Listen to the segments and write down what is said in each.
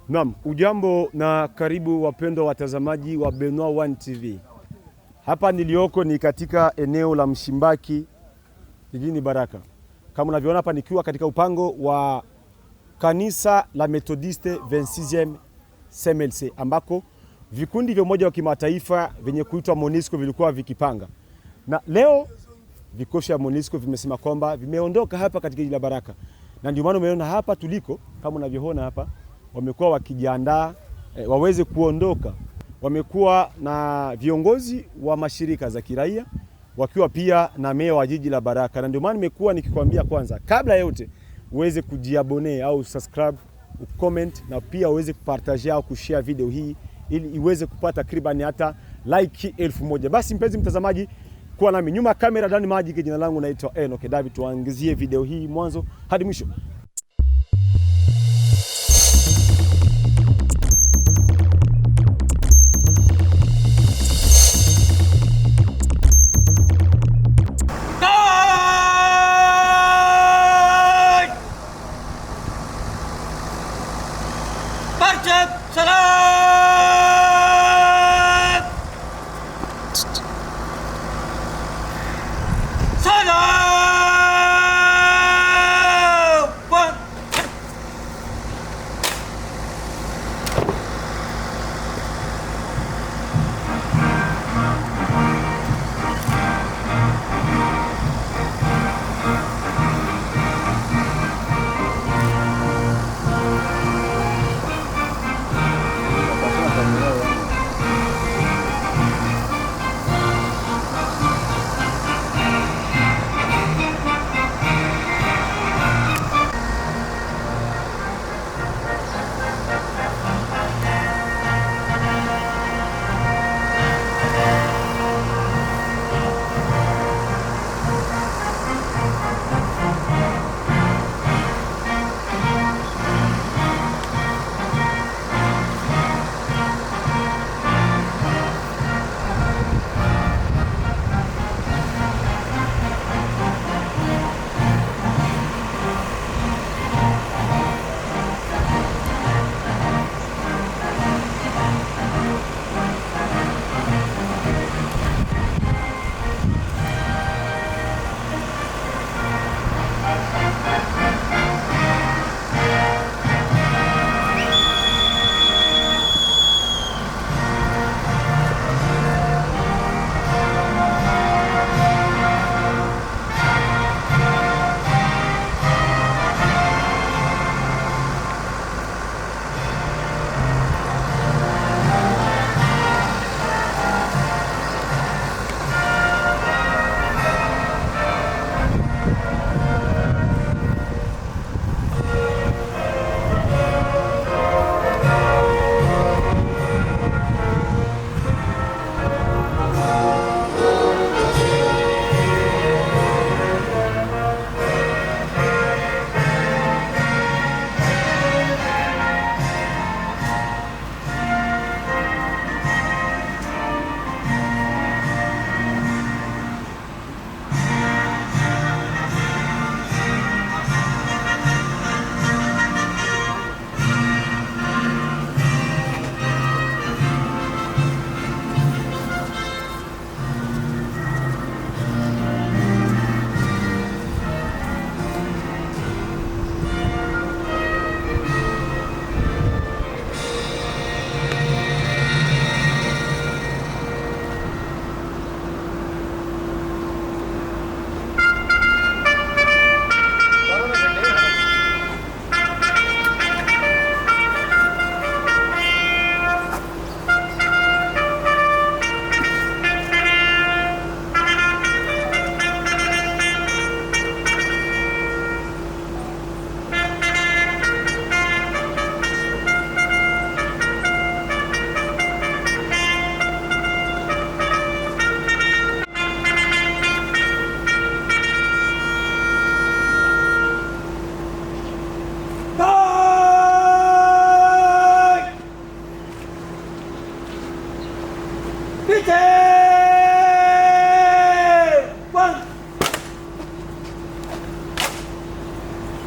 Naam, ujambo na karibu wapendwa watazamaji wa Benoit One TV. Hapa nilioko ni katika eneo la Mshimbaki jijini Baraka. Kama unavyoona hapa nikiwa katika upango wa kanisa la Methodiste 26e CMLC ambako vikundi vya umoja wa kimataifa vyenye kuitwa MONUSCO vilikuwa vikipanga. Na leo vikosi vya MONUSCO vimesema kwamba vimeondoka hapa katika jiji la Baraka. Na ndio maana umeona hapa tuliko, kama unavyoona hapa, wamekuwa wakijiandaa waweze kuondoka. Wamekuwa na viongozi wa mashirika za kiraia, wakiwa pia na meya wa jiji la Baraka. Na ndio maana nimekuwa nikikwambia kwanza, kabla yote uweze kujiabone au subscribe, ucomment na pia uweze kupartage au kushare video hii ili iweze kupata takriban hata like 1000. Basi mpenzi mtazamaji, kuwa nami nyuma kamera Dani Magic, jina langu naitwa Enoch David. Tuangazie video hii mwanzo hadi mwisho.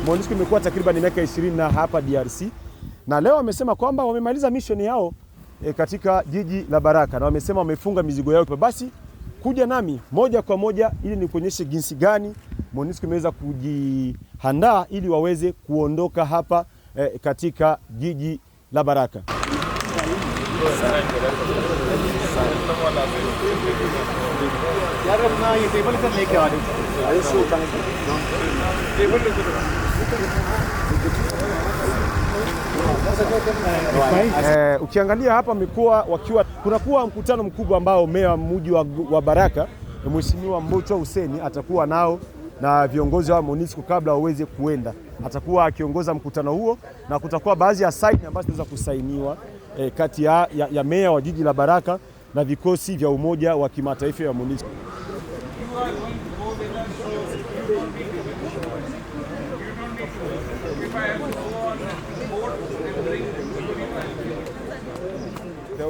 MONUSCO imekuwa takriban miaka 20 na hapa DRC, na leo wamesema kwamba wamemaliza mission yao katika jiji la Baraka, na wamesema wamefunga mizigo yao. Basi kuja nami moja kwa moja ili nikuonyeshe jinsi gani MONUSCO imeweza kujiandaa ili waweze kuondoka hapa katika jiji la Baraka. Ukiangalia hapa kunakuwa mkutano mkubwa ambao meya wa mji wa Baraka Mheshimiwa Mbocho Hussein atakuwa nao na viongozi wa MONUSCO kabla waweze kuenda. Atakuwa akiongoza mkutano huo, na kutakuwa baadhi ya saini ambazo zinaweza kusainiwa kati ya meya wa jiji la Baraka na vikosi vya Umoja wa Kimataifa ya MONUSCO.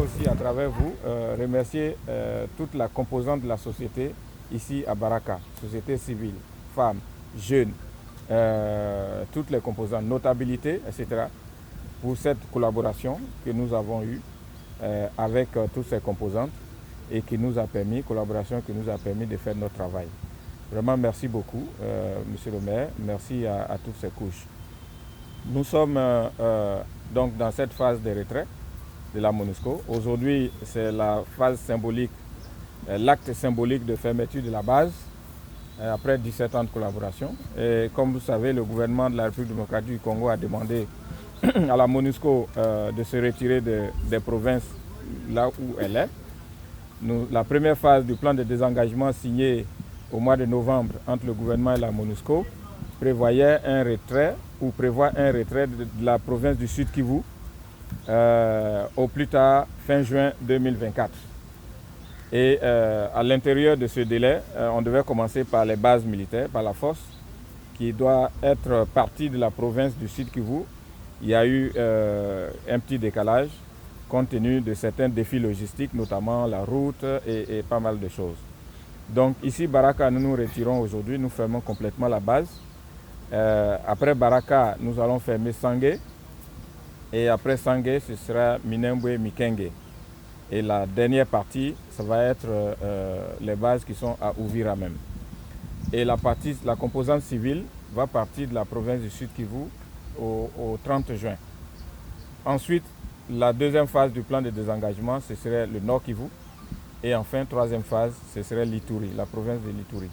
Aussi à travers vous remercier toute la composante de la société ici à Baraka, société civile, femmes, jeunes, toutes les composantes, notabilité, etc. pour cette collaboration que nous avons eue avec toutes ces composantes et qui nous a permis, collaboration qui nous a permis de faire notre travail. Vraiment merci beaucoup Monsieur le maire, merci à toutes ces couches. Nous sommes donc dans cette phase de retrait de la MONUSCO. Aujourd'hui, c'est la phase symbolique, l'acte symbolique de fermeture de la base, après 17 ans de collaboration. Et comme vous savez, le gouvernement de la République démocratique du Congo a demandé à la MONUSCO de se retirer des provinces là où elle est. La première phase du plan de désengagement signé au mois de novembre entre le gouvernement et la MONUSCO prévoyait un retrait, ou prévoit un retrait de la province du Sud Kivu au plus tard fin juin 2024. Et à l'intérieur de ce délai, on devait commencer par les bases militaires, par la force, qui doit être partie de la province du Sud Kivu. Il y a eu un petit décalage compte tenu de certains défis logistiques, notamment la route et pas mal de choses. Donc ici, Baraka, nous nous retirons aujourd'hui, nous fermons complètement la base. Après Baraka, nous allons fermer Sangé. Et après Sangé, ce sera Minembwe, Mikenge. Et la dernière partie, ça va être les bases qui sont à Uvira même. Et la composante civile va partir de la province du Sud Kivu au 30 juin. Ensuite, la deuxième phase du plan de désengagement, ce serait le Nord Kivu. Et enfin, troisième phase, ce serait l'Ituri, la province de l'Ituri.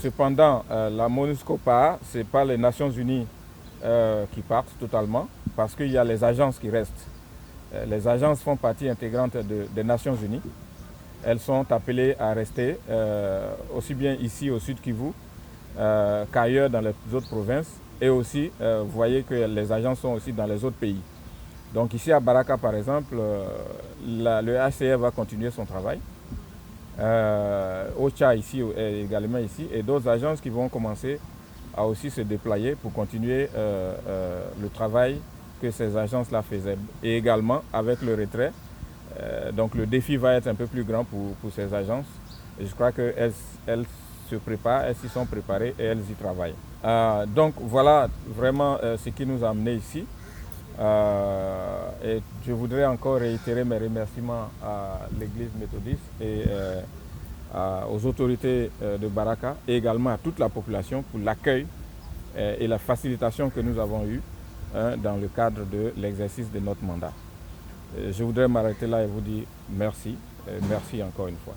Cependant, la MONUSCO part, ce n'est pas les Nations Unies qui partent totalement, parce qu'il y a les agences qui restent. Les agences font partie intégrante des Nations Unies. Elles sont appelées à rester aussi bien ici au Sud Kivu qu'ailleurs dans les autres provinces. Et aussi, vous voyez que les agences sont aussi dans les autres pays. Donc ici à Baraka, par exemple, le HCR va continuer son travail. OCHA ici, également ici, et d'autres agences qui vont commencer à aussi se déployer pour continuer le travail que ces agences-là faisaient. Et également, avec le retrait, donc le défi va être un peu plus grand pour ces agences. Et je crois qu'elles se préparent, elles s'y sont préparées et elles y travaillent. Donc voilà vraiment ce qui nous a amenés ici. Et je voudrais encore réitérer mes remerciements à l'Église méthodiste et aux autorités de Baraka et également à toute la population pour l'accueil et la facilitation que nous avons eue dans le cadre de l'exercice de notre mandat. Je voudrais m'arrêter là et vous dire merci, merci encore une fois.